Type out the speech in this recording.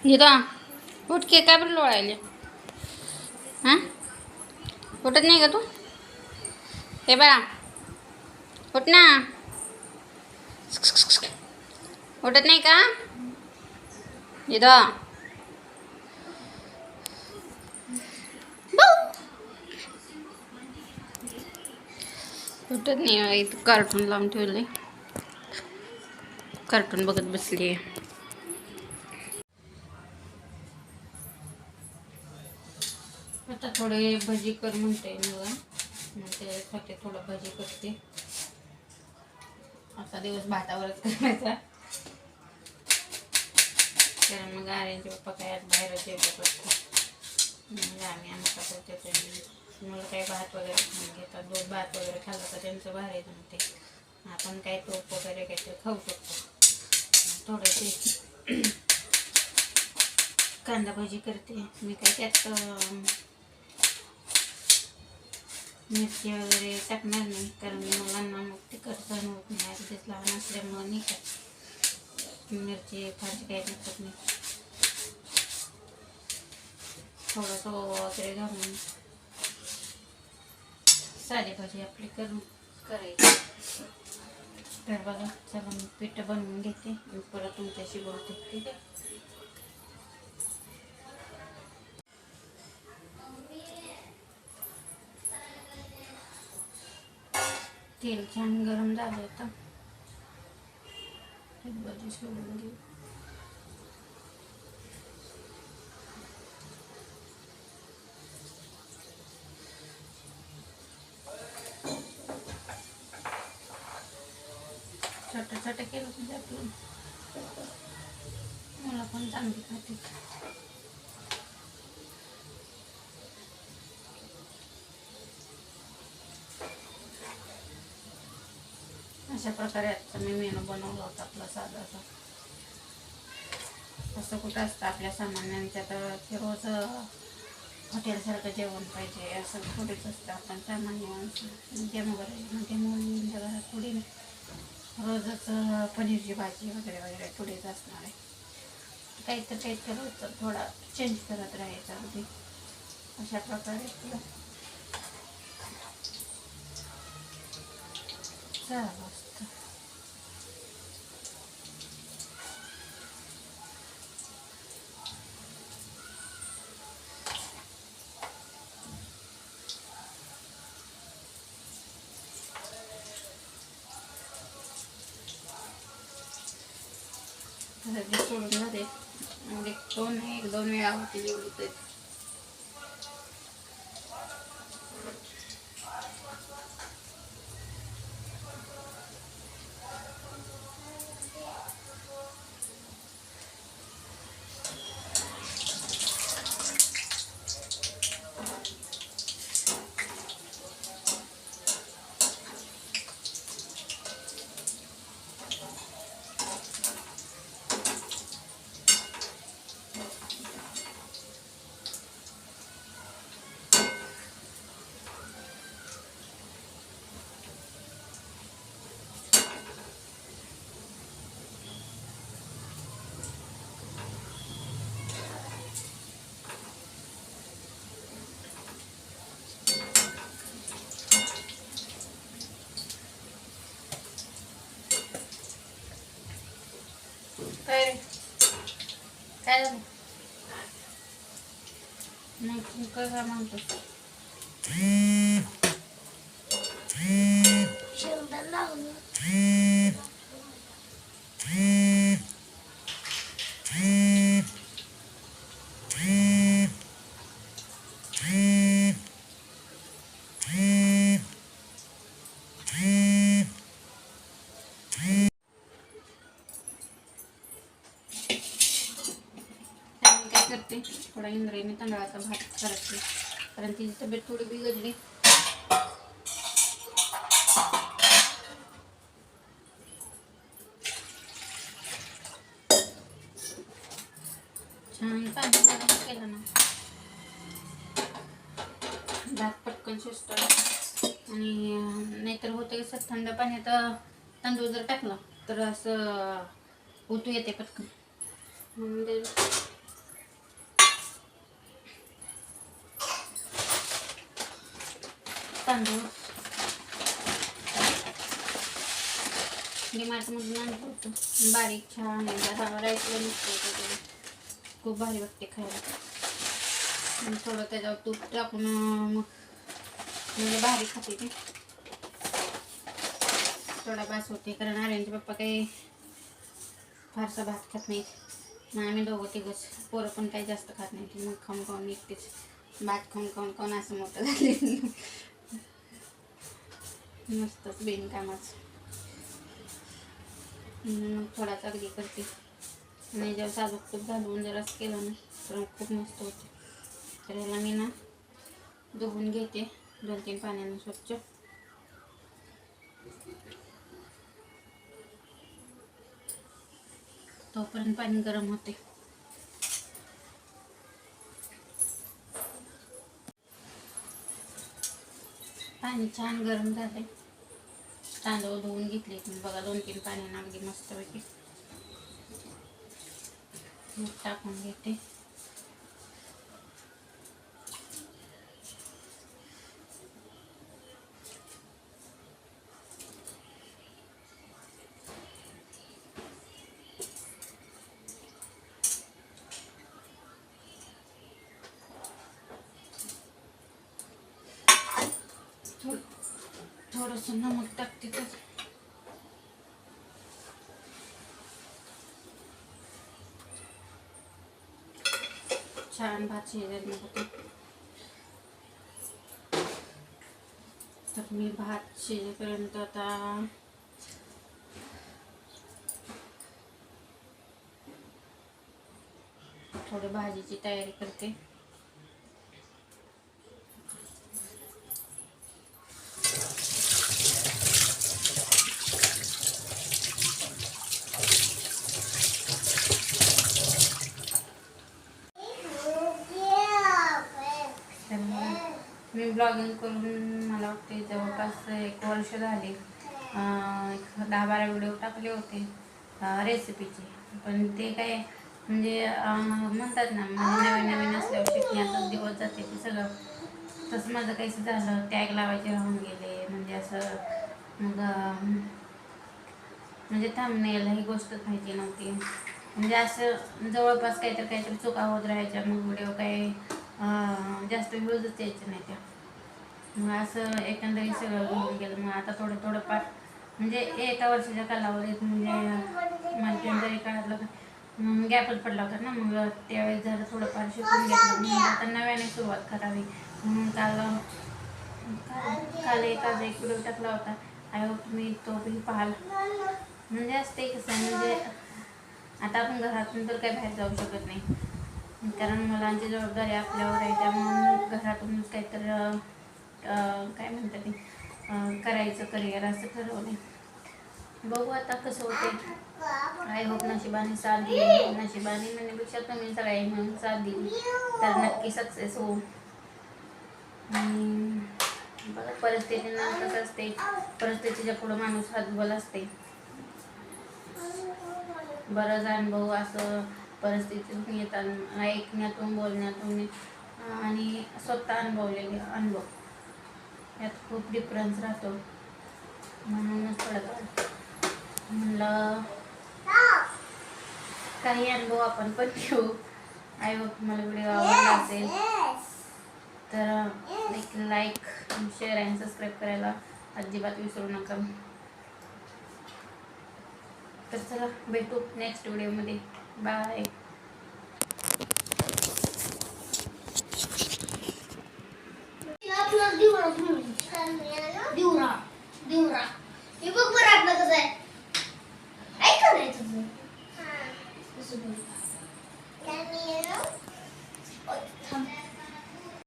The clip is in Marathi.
हिरा उठ के काय बरं लोळायले. हां उठत नाही का तू? हे बा उठ ना. उठत नाही का हिरा? उठत नाही. इथं कार्टून लावून ठेवले. कार्टून बघत बसली. आता थोडे भजी कर म्हणते बघा. मग त्याच्यासाठी थोडं भजी करते. असा दिवस भातावरच करायचा. कारण मग आर्यांचे पप्पा काय आज बाहेरच जेवत असतो. म्हणजे आम्ही आमचा करतो. मला काही भात वगैरे घेतात. दूध भात वगैरे खाल्लं तर त्यांचं बाहेर जमते. आपण काही तूप वगैरे काहीतरी खाऊ शकतो. थोडेसे कांदा भजी करते मी. काय त्यात मिरची वगैरे टाकणार नाही. कारण मुलांना मग तिखट सहन होत नाही. आधीच लहान असल्यामुळं नाही का मिरची फारशी काही टाकत नाही. थोडंसं वगैरे घालून साधी भाजी आपली करायची. तर बघा चला मी पीठ बनवून घेते आणि परत तुमच्याशी बोलते. ठीक आहे. तेल छान गरम झालं होतं. भाजी सोडून घेऊ. छोटं छोटं केलं म्हणजे आपलं मला पण चांगली खाते. अशा प्रकारे आजचा मी मेनू बनवला होता आपला साधासा. असं कुठं असतं आपल्या सामान्यांच्या तर की रोज हॉटेलसारखं जेवण पाहिजे असं थोडीच असतं. आपण सामान्य माणसं मुलींच्या घरात थोडी रोजच पनीरची भाजी वगैरे वगैरे थोडीच असणार आहे. काहीतरी रोजचं थोडा चेंज करत राहायचं. अगदी अशा प्रकारे चालू असतं. सोडून जाते. एक दोन वेळा होती एवढी तर. काय काय झालं मग कसं म्हणतो शेवटा लावलं. करते थोडा इंद्रायणी तांदळाचा भात करायचे. कारण तिची तब्येत थोडी बिघडली. छान पाणी गरम केलं ना भात पटकन शिजतो. आणि नाहीतर होतं कसं थंड पाण्यात तांदूळ जर टाकला तर असं उतू येते पटकन. म्हणून तांदूळ डिमार्टमधून आणलं होतं, बारीक छान आहे, राईसला नसतं वगैरे, खूप भारी वाटते खायला. थोडं त्याच्यावर तूप टाकून मग म्हणजे भारी खाते ते, थोडा बास होते. कारण आर्यनचे पप्पा काही फारसा भात खात नाहीत, मग आम्ही दोघं तिघंच, पोरं पण काही जास्त खात नाहीत. मग खाऊन खाऊन एकटेच भात खाऊन खाऊन असं मोठं झाले. मस्तच बिनकामाच. मग थोडाच अगदी करते आणि जर साजूक तूप घालून जर असं केलं ना तर खूप मस्त होते. तर ह्याला मी ना धुवून घेते 2-3 पाण्यानं स्वच्छ. तोपर्यंत पाणी गरम होते. पाणी छान गरम झाले, तांदूळ धुवून घेतले तुम्ही बघा 2-3 पाण्यानं अगदी मस्तपैकी. मीठ टाकून घेते. थोडंसं नमक टाकते तर छान भात शिजेल होते. तर मी भात शिजेपर्यंत आता थोडी भाजीची तयारी करते. मी ब्लॉगिंग करून मला वाटते जवळपास 1 वर्ष झाले. 10-12 व्हिडिओ टाकले होते रेसिपीचे, पण ते काय म्हणजे म्हणतात ना म्हणजे नवीन नवीन असल्यावर शिकण्यातच दिवस जाते ते सगळं. तसं माझं काहीच झालं, टॅग लावायचे राहून गेले. म्हणजे असं मग म्हणजे थंबनेल ही गोष्टच माहिती नव्हती. म्हणजे असं जवळपास काहीतरी चुका होत राहायच्या, मग व्हिडिओ काही जास्त व्ह्यूजच यायचे नाही त्या. मग असं एकंदरीत सगळं होऊन गेलं. मग आता थोडं फार म्हणजे 1 वर्षाच्या कालावधीत म्हणजे मध्यंतरी काढलं गॅपच पडला होता ना, मग त्यावेळेस झालं थोडंफार शिकून घेतलं. मग आता नव्याने सुरुवात करावी म्हणून काल एक व्हिडिओ टाकला होता. आय होप तुम्ही तो बी पाहाल. म्हणजे असते कसं म्हणजे आता आपण घरातून तर काही बाहेर जाऊ शकत नाही, कारण मुलांची जबाबदारी आपल्यावर आहे. त्यामुळे घरातूनच काहीतरी काय म्हणतात ते करायचं करिअर असं ठरवलं. बघू आता कसं होते. आय होप नशिबाने साथ दिली, नशिबाने म्हणण्यापेक्षा तुम्ही सगळ्यांनी म्हणून साथ दिली तर नक्की सक्सेस होऊ. आणि बघा परिस्थितीनं कसं असते, परिस्थितीच्या पुढं माणूस हातबल असते. बरंच अनुभव असं परिस्थितीतून येतात, ऐकण्यातून बोलण्यातून आणि स्वतः अनुभवलेले अनुभव यात खूप डिफरन्स राहतो. म्हणूनच थोडं म्हणलं काही अनुभव आपण पण घेऊ. आय होप तुम्हाला व्हिडिओ आवडला असेल तर एक लाईक, शेअर आणि सबस्क्राईब करायला अजिबात विसरू नका. तर चला भेटू नेक्स्ट व्हिडिओमध्ये. बाय.